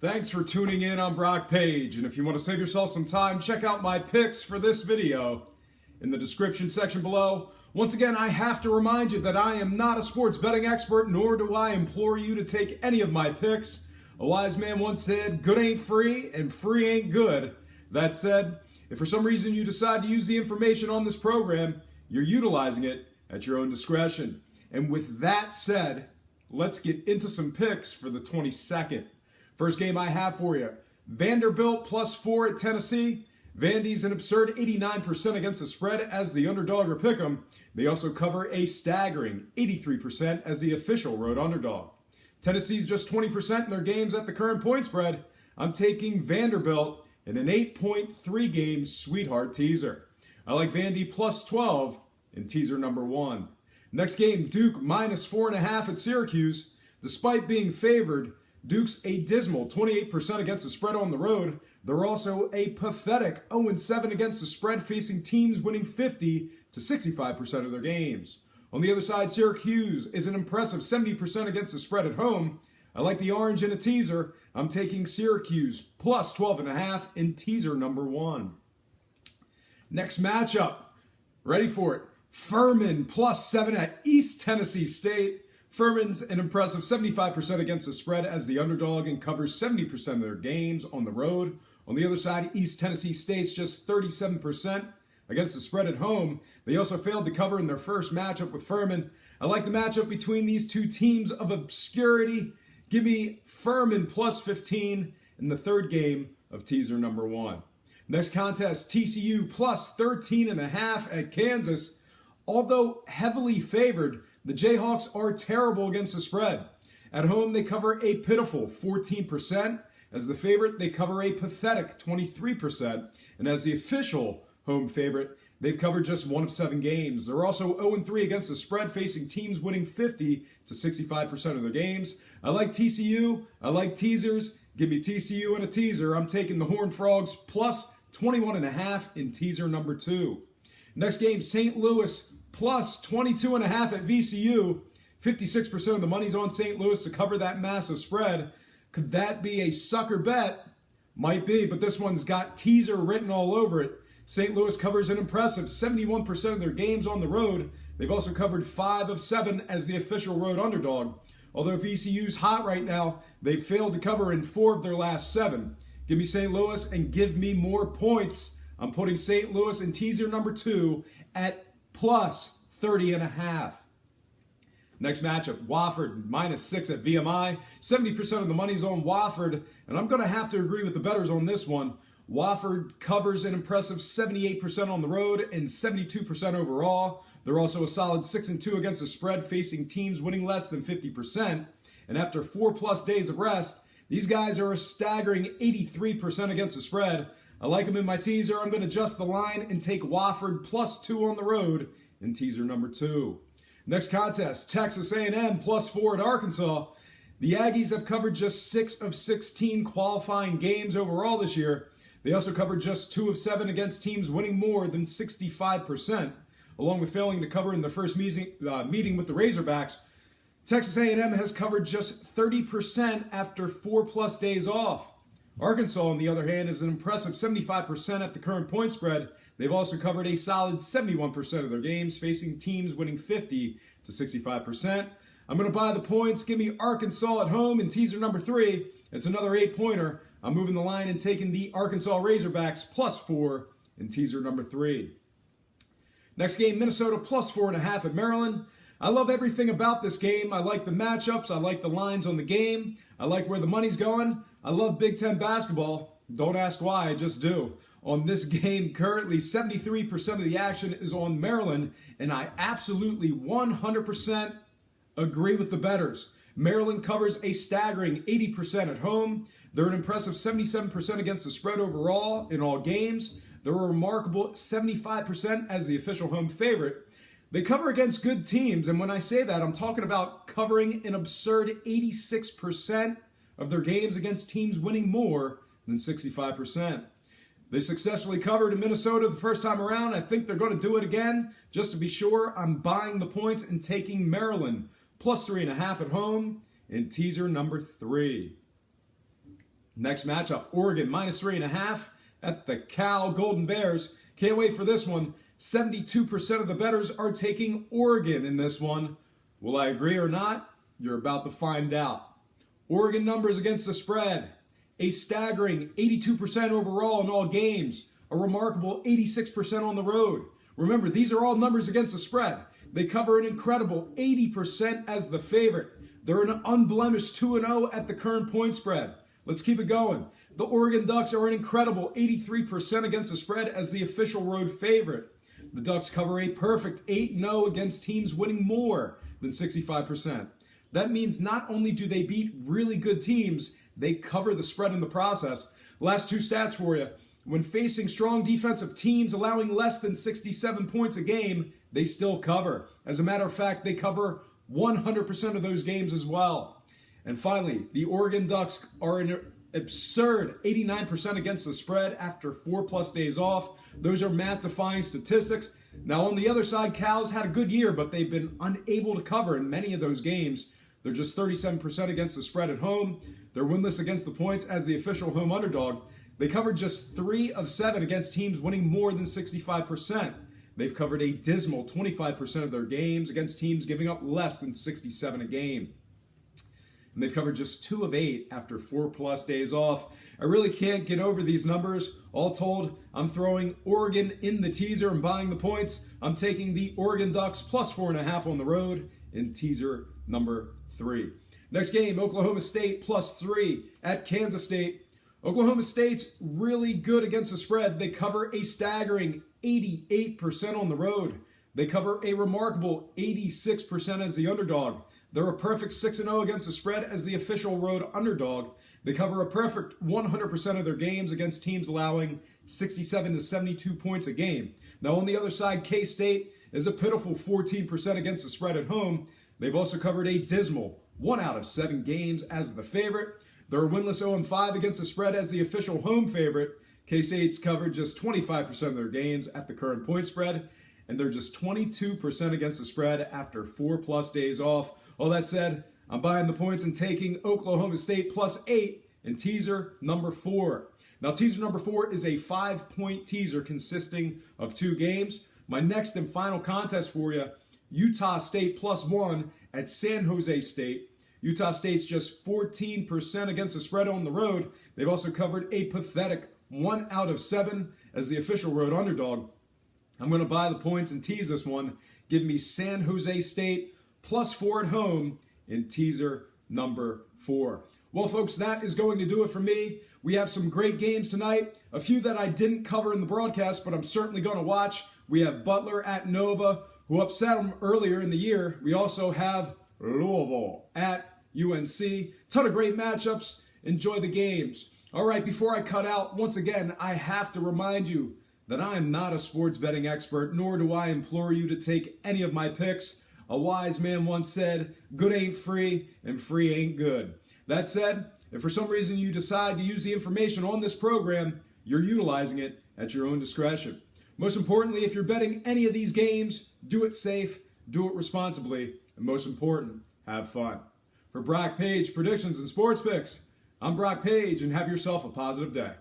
Thanks for tuning in. I'm Brock Page, and if you want to save yourself some time, check out my picks for this video in the description section below. Once again, I have to remind you that I am not a sports betting expert, nor do I implore you to take any of my picks. A wise man once said, good ain't free, and free ain't good. That said, if for some reason you decide to use the information on this program, you're utilizing it at your own discretion. And with that said, let's get into some picks for the 22nd. First game I have for you, Vanderbilt +4 at Tennessee. Vandy's an absurd 89% against the spread as the underdog or pick'em. They also cover a staggering 83% as the official road underdog. Tennessee's just 20% in their games at the current point spread. I'm taking Vanderbilt in an 8.3 game sweetheart teaser. I like Vandy +12 in teaser number 1. Next game, Duke -4.5 at Syracuse. Despite being favored, Duke's a dismal 28% against the spread on the road. They're also a pathetic 0-7 against the spread, facing teams winning 50 to 65% of their games. On the other side, Syracuse is an impressive 70% against the spread at home. I like the orange in a teaser. I'm taking Syracuse +12.5 in teaser number 1. Next matchup, ready for it, Furman +7 at East Tennessee State. Furman's an impressive 75% against the spread as the underdog and covers 70% of their games on the road. On the other side, East Tennessee State's just 37% against the spread at home. They also failed to cover in their first matchup with Furman. I like the matchup between these two teams of obscurity. Give me Furman +15 in the third game of teaser number 1. Next contest, TCU +13.5 at Kansas. Although heavily favored, the Jayhawks are terrible against the spread. At home, they cover a pitiful 14%. As the favorite, they cover a pathetic 23%. And as the official home favorite, they've covered just 1 of 7 games. They're also 0-3 against the spread, facing teams winning 50 to 65% of their games. I like TCU. I like teasers. Give me TCU in a teaser. I'm taking the Horned Frogs +21.5 in teaser number 2. Next game, St. Louis +22.5 at VCU. 56% of the money's on St. Louis to cover that massive spread. Could that be a sucker bet? Might be, but this one's got teaser written all over it. St. Louis covers an impressive 71% of their games on the road. They've also covered 5 of 7 as the official road underdog. Although VCU's hot right now, they've failed to cover in 4 of their last 7. Give me St. Louis and give me more points. I'm putting St. Louis in teaser number 2 at +30.5. Next matchup, Wofford -6 at VMI. 70% of the money's on Wofford, and I'm going to have to agree with the bettors on this one. Wofford covers an impressive 78% on the road and 72% overall. They're also a solid 6-2 against the spread, facing teams winning less than 50%. And after 4+ days of rest, these guys are a staggering 83% against the spread. I like them in my teaser. I'm going to adjust the line and take Wofford +2 on the road in teaser number 2. Next contest, Texas A&M +4 at Arkansas. The Aggies have covered just 6 of 16 qualifying games overall this year. They also covered just 2 of 7 against teams winning more than 65%, along with failing to cover in the first meeting with the Razorbacks. Texas A&M has covered just 30% after 4+ days off. Arkansas, on the other hand, is an impressive 75% at the current point spread. They've also covered a solid 71% of their games, facing teams winning 50 to 65%. I'm going to buy the points. Give me Arkansas at home in teaser number 3. It's another 8-pointer. I'm moving the line and taking the Arkansas Razorbacks +4 in teaser number 3. Next game, Minnesota +4.5 at Maryland. I love everything about this game. I like the matchups. I like the lines on the game. I like where the money's going. I love Big Ten basketball. Don't ask why, I just do. On this game, currently 73% of the action is on Maryland, and I absolutely 100% agree with the bettors. Maryland covers a staggering 80% at home. They're an impressive 77% against the spread overall in all games. They're a remarkable 75% as the official home favorite. They cover against good teams, and when I say that, I'm talking about covering an absurd 86% of their games against teams winning more than 65%. They successfully covered in Minnesota the first time around. I think they're going to do it again. Just to be sure, I'm buying the points and taking Maryland +3.5 at home in teaser number 3. Next matchup, Oregon -3.5 at the Cal Golden Bears. Can't wait for this one. 72% of the bettors are taking Oregon in this one. Will I agree or not? You're about to find out. Oregon numbers against the spread. A staggering 82% overall in all games. A remarkable 86% on the road. Remember, these are all numbers against the spread. They cover an incredible 80% as the favorite. They're an unblemished 2-0 at the current point spread. Let's keep it going. The Oregon Ducks are an incredible 83% against the spread as the official road favorite. The Ducks cover a perfect 8-0 against teams winning more than 65%. That means not only do they beat really good teams, they cover the spread in the process. Last two stats for you. When facing strong defensive teams allowing less than 67 points a game, they still cover. As a matter of fact, they cover 100% of those games as well. And finally, the Oregon Ducks are an absurd 89% against the spread after 4+ days off. Those are math-defying statistics. Now, on the other side, Cal's had a good year, but they've been unable to cover in many of those games. They're just 37% against the spread at home. They're winless against the points as the official home underdog. They covered just 3 of 7 against teams winning more than 65%. They've covered a dismal 25% of their games against teams giving up less than 67 a game. And they've covered just 2 of 8 after 4+ days off. I really can't get over these numbers. All told, I'm throwing Oregon in the teaser and buying the points. I'm taking the Oregon Ducks +4.5 on the road in teaser number 3. Next game, Oklahoma State +3 at Kansas State. Oklahoma State's really good against the spread. They cover a staggering 88% on the road. They cover a remarkable 86% as the underdog. They're a perfect 6-0 against the spread as the official road underdog. They cover a perfect 100% of their games against teams allowing 67 to 72 points a game. Now on the other side, K-State is a pitiful 14% against the spread at home. They've also covered a dismal 1 out of 7 games as the favorite. They're a winless 0-5 against the spread as the official home favorite. K-State's covered just 25% of their games at the current point spread, and they're just 22% against the spread after 4+ days off. All that said, I'm buying the points and taking Oklahoma State +8 in teaser number 4. Now, teaser number 4 is a 5-point teaser consisting of 2 games. My next and final contest for you, Utah State +1 at San Jose State. Utah State's just 14% against the spread on the road. They've also covered a pathetic 1 out of 7 as the official road underdog. I'm going to buy the points and tease this one. Give me San Jose State +4 at home in teaser number 4. Well, folks, that is going to do it for me. We have some great games tonight. A few that I didn't cover in the broadcast, but I'm certainly going to watch. We have Butler at Nova, who upset them earlier in the year. We also have Louisville at UNC. Ton of great matchups. Enjoy the games. All right, before I cut out, once again, I have to remind you that I am not a sports betting expert, nor do I implore you to take any of my picks. A wise man once said, good ain't free, and free ain't good. That said, if for some reason you decide to use the information on this program, you're utilizing it at your own discretion. Most importantly, if you're betting any of these games, do it safe, do it responsibly, and most important, have fun. For Brock Page Predictions and Sports Picks, I'm Brock Page, and have yourself a positive day.